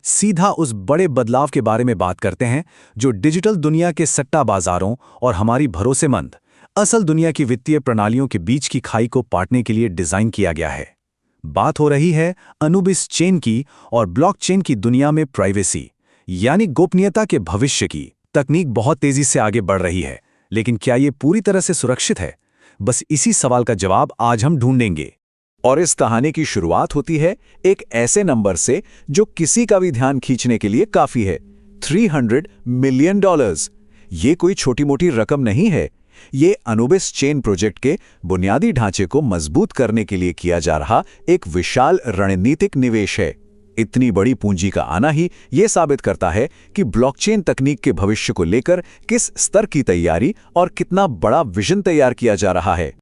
सीधा उस बड़े बदलाव के बारे में बात करते हैं जो डिजिटल दुनिया के सट्टा बाजारों और हमारी भरोसेमंद असल दुनिया की वित्तीय प्रणालियों के बीच की खाई को पाटने के लिए डिजाइन किया गया है। बात हो रही है अनुबिस चेन की और ब्लॉकचेन की दुनिया में प्राइवेसी यानी गोपनीयता के भविष्य की। तकनीक बहुत तेजी से आगे बढ़ रही है, लेकिन क्या ये पूरी तरह से सुरक्षित है? बस इसी सवाल का जवाब आज हम ढूंढेंगे। और इस कहानी की शुरुआत होती है एक ऐसे नंबर से जो किसी का भी ध्यान खींचने के लिए काफी है, $300 मिलियन। ये कोई छोटी मोटी रकम नहीं है। ये अनुबिस चेन प्रोजेक्ट के बुनियादी ढांचे को मजबूत करने के लिए किया जा रहा एक विशाल रणनीतिक निवेश है। इतनी बड़ी पूंजी का आना ही ये साबित करता है कि ब्लॉकचेन तकनीक के भविष्य को लेकर किस स्तर की तैयारी और कितना बड़ा विजन तैयार किया जा रहा है।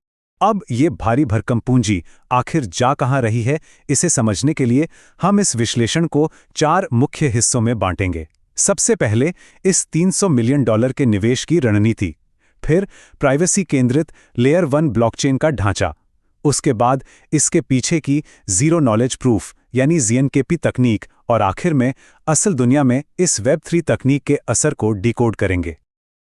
अब ये भारी भरकम पूंजी आखिर जा कहां रही है, इसे समझने के लिए हम इस विश्लेषण को 4 मुख्य हिस्सों में बांटेंगे। सबसे पहले इस $300 मिलियन के निवेश की रणनीति, फिर प्राइवेसी केंद्रित लेयर 1 ब्लॉकचेन का ढांचा, उसके बाद इसके पीछे की जीरो नॉलेज प्रूफ यानी ZNKP तकनीक, और आखिर में असल दुनिया में इस Web3 तकनीक के असर को डिकोड करेंगे।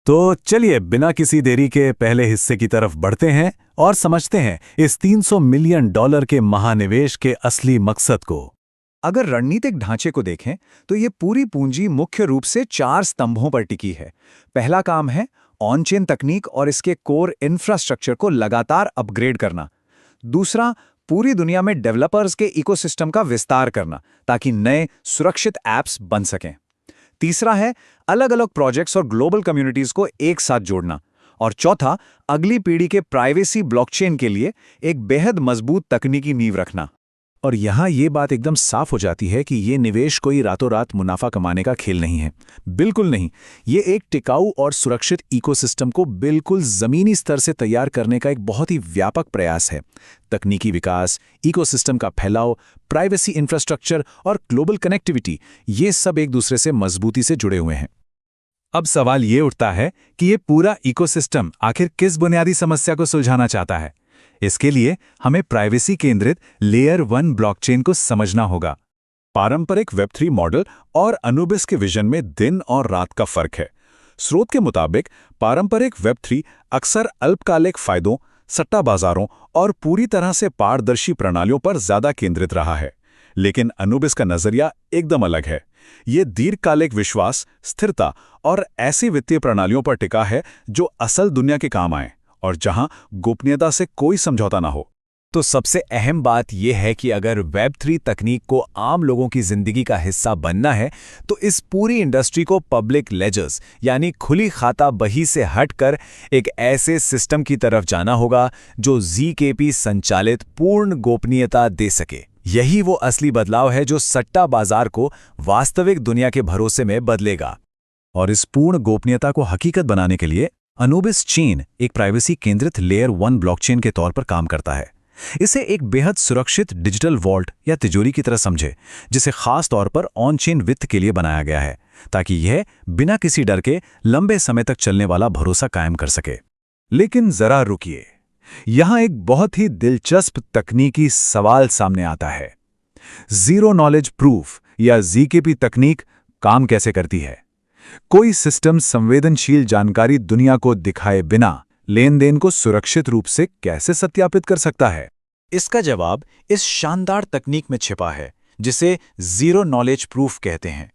तो चलिए बिना किसी देरी के पहले हिस्से की तरफ बढ़ते हैं और समझते हैं इस $300 मिलियन के महानिवेश के असली मकसद को। अगर रणनीतिक ढांचे को देखें तो ये पूरी पूंजी मुख्य रूप से 4 स्तंभों पर टिकी है। पहला काम है ऑन चेन तकनीक और इसके कोर इंफ्रास्ट्रक्चर को लगातार अपग्रेड करना। दूसरा, पूरी दुनिया में डेवलपर्स के इकोसिस्टम का विस्तार करना ताकि नए सुरक्षित ऐप्स बन सकें। तीसरा है अलग अलग प्रोजेक्ट्स और ग्लोबल कम्युनिटीज को एक साथ जोड़ना। और चौथा, अगली पीढ़ी के प्राइवेसी ब्लॉकचेन के लिए एक बेहद मजबूत तकनीकी नींव रखना। और यहाँ ये बात एकदम साफ हो जाती है कि ये निवेश कोई रातों रात मुनाफा कमाने का खेल नहीं है। बिल्कुल नहीं, ये एक टिकाऊ और सुरक्षित इकोसिस्टम को बिल्कुल जमीनी स्तर से तैयार करने का एक बहुत ही व्यापक प्रयास है। तकनीकी विकास, इकोसिस्टम का फैलाव, प्राइवेसी इंफ्रास्ट्रक्चर और ग्लोबल कनेक्टिविटी, ये सब एक दूसरे से मजबूती से जुड़े हुए हैं। अब सवाल ये उठता है कि ये पूरा इकोसिस्टम आखिर किस बुनियादी समस्या को सुलझाना चाहता है। इसके लिए हमें प्राइवेसी केंद्रित लेयर 1 ब्लॉकचेन को समझना होगा। पारंपरिक Web3 मॉडल और अनुबिस के विजन में दिन और रात का फर्क है। स्रोत के मुताबिक पारंपरिक Web3 अक्सर अल्पकालिक फायदों, सट्टा बाजारों और पूरी तरह से पारदर्शी प्रणालियों पर ज्यादा केंद्रित रहा है, लेकिन अनुबिस का नजरिया एकदम अलग है। ये दीर्घकालिक विश्वास, स्थिरता और ऐसी वित्तीय प्रणालियों पर टिका है जो असल दुनिया के काम आए और जहां गोपनीयता से कोई समझौता ना हो। तो सबसे अहम बात यह है कि अगर Web3 तकनीक को आम लोगों की जिंदगी का हिस्सा बनना है तो इस पूरी इंडस्ट्री को पब्लिक लेजर्स यानी खुली खाता बही से हटकर एक ऐसे सिस्टम की तरफ जाना होगा जो ZKP संचालित पूर्ण गोपनीयता दे सके। यही वो असली बदलाव है जो सट्टा बाजार को वास्तविक दुनिया के भरोसे में बदलेगा। और इस पूर्ण गोपनीयता को हकीकत बनाने के लिए अनुबिस चेन एक प्राइवेसी केंद्रित लेयर 1 ब्लॉकचेन के तौर पर काम करता है। इसे एक बेहद सुरक्षित डिजिटल वॉल्ट या तिजोरी की तरह समझे, जिसे खास तौर पर ऑन चेन वित्त के लिए बनाया गया है ताकि यह बिना किसी डर के लंबे समय तक चलने वाला भरोसा कायम कर सके। लेकिन जरा रुकिए, यहां एक बहुत ही दिलचस्प तकनीकी सवाल सामने आता है। जीरो नॉलेज प्रूफ या ZKP तकनीक काम कैसे करती है? कोई सिस्टम संवेदनशील जानकारी दुनिया को दिखाए बिना लेन देन को सुरक्षित रूप से कैसे सत्यापित कर सकता है? इसका जवाब इस शानदार तकनीक में छिपा है जिसे जीरो नॉलेज प्रूफ कहते हैं।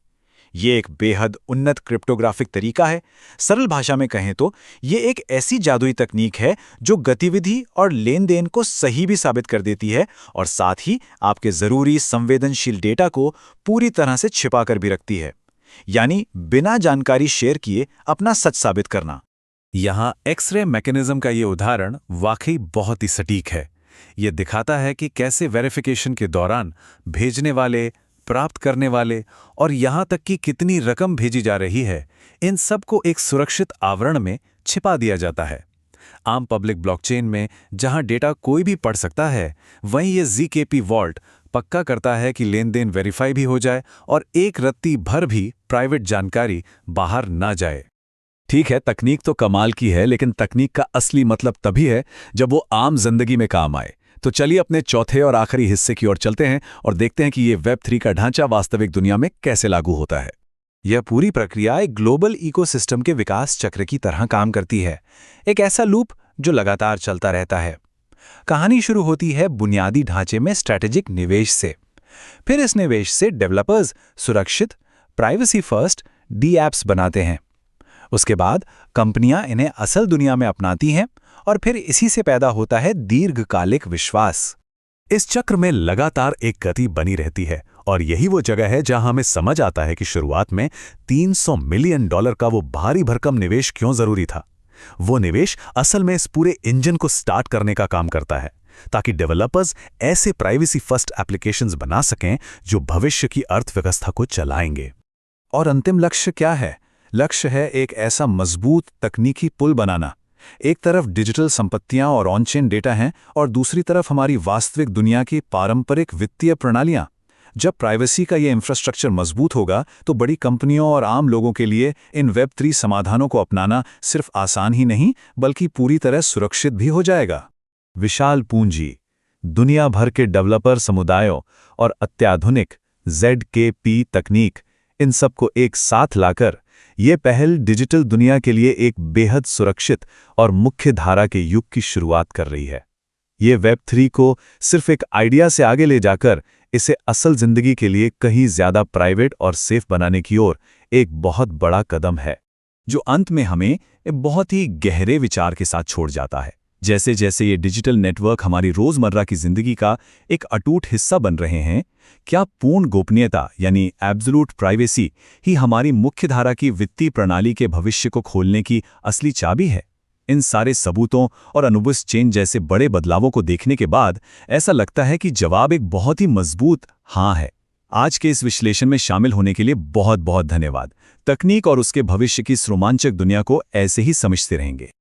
ये एक बेहद उन्नत क्रिप्टोग्राफिक तरीका है। सरल भाषा में कहें तो ये एक ऐसी जादुई तकनीक है जो गतिविधि और लेन देन को सही भी साबित कर देती है और साथ ही आपके जरूरी संवेदनशील डेटा को पूरी तरह से छिपा कर भी रखती है, यानी बिना जानकारी शेयर किए अपना सच साबित करना। यहाँ एक्सरे मैकेनिज्म का ये उदाहरण वाकई बहुत ही सटीक है। ये दिखाता है कि कैसे वेरिफिकेशन के दौरान भेजने वाले, प्राप्त करने वाले और यहाँ तक कि कितनी रकम भेजी जा रही है, इन सब को एक सुरक्षित आवरण में छिपा दिया जाता है। आम पब्लिक ब्लॉकचेन में जहाँ डेटा कोई भी पढ़ सकता है, वहीं ये ZKP वॉल्ट पक्का करता है कि लेन देन वेरीफाई भी हो जाए और एक रत्ती भर भी प्राइवेट जानकारी बाहर ना जाए। ठीक है, तकनीक तो कमाल की है, लेकिन तकनीक का असली मतलब तभी है जब वो आम जिंदगी में काम आए। तो चलिए अपने चौथे और आखिरी हिस्से की ओर चलते हैं और देखते हैं कि ये वेब 3 का ढांचा वास्तविक दुनिया में कैसे लागू होता है। यह पूरी प्रक्रिया एक ग्लोबल इकोसिस्टम के विकास चक्र की तरह काम करती है, एक ऐसा लूप जो लगातार चलता रहता है। कहानी शुरू होती है बुनियादी ढांचे में स्ट्रैटेजिक निवेश से। फिर इस निवेश से डेवलपर्स सुरक्षित, प्राइवेसी फर्स्ट डी ऐप्स बनाते हैं। उसके बाद कंपनियां इन्हें असल दुनिया में अपनाती हैं और फिर इसी से पैदा होता है दीर्घकालिक विश्वास। इस चक्र में लगातार एक गति बनी रहती है और यही वो जगह है जहां हमें समझ आता है कि शुरुआत में $300 मिलियन का वो भारी भरकम निवेश क्यों जरूरी था। वो निवेश असल में इस पूरे इंजन को स्टार्ट करने का काम करता है, ताकि डेवलपर्स ऐसे प्राइवेसी फर्स्ट एप्लीकेशंस बना सकें जो भविष्य की अर्थव्यवस्था को चलाएंगे। और अंतिम लक्ष्य क्या है? लक्ष्य है एक ऐसा मजबूत तकनीकी पुल बनाना। एक तरफ डिजिटल संपत्तियां और ऑन-चेन डेटा हैं और दूसरी तरफ हमारी वास्तविक दुनिया की पारंपरिक वित्तीय प्रणालियां। जब प्राइवेसी का ये इंफ्रास्ट्रक्चर मजबूत होगा तो बड़ी कंपनियों और आम लोगों के लिए इन वेब 3 समाधानों को अपनाना सिर्फ आसान ही नहीं बल्कि पूरी तरह सुरक्षित भी हो जाएगा। विशाल पूंजी, दुनिया भर के डेवलपर समुदायों और अत्याधुनिक ZKP तकनीक, इन सबको एक साथ लाकर ये पहल डिजिटल दुनिया के लिए एक बेहद सुरक्षित और मुख्य धारा के युग की शुरुआत कर रही है। ये वेब 3 को सिर्फ एक आइडिया से आगे ले जाकर इसे असल जिंदगी के लिए कहीं ज्यादा प्राइवेट और सेफ बनाने की ओर एक बहुत बड़ा कदम है, जो अंत में हमें एक बहुत ही गहरे विचार के साथ छोड़ जाता है। जैसे जैसे ये डिजिटल नेटवर्क हमारी रोजमर्रा की जिंदगी का एक अटूट हिस्सा बन रहे हैं, क्या पूर्ण गोपनीयता यानी एब्सोल्यूट प्राइवेसी ही हमारी मुख्यधारा की वित्तीय प्रणाली के भविष्य को खोलने की असली चाबी है? इन सारे सबूतों और अनुबस चेन जैसे बड़े बदलावों को देखने के बाद ऐसा लगता है कि जवाब एक बहुत ही मजबूत हाँ है। आज के इस विश्लेषण में शामिल होने के लिए बहुत बहुत धन्यवाद। तकनीक और उसके भविष्य की इस रोमांचक दुनिया को ऐसे ही समझते रहेंगे।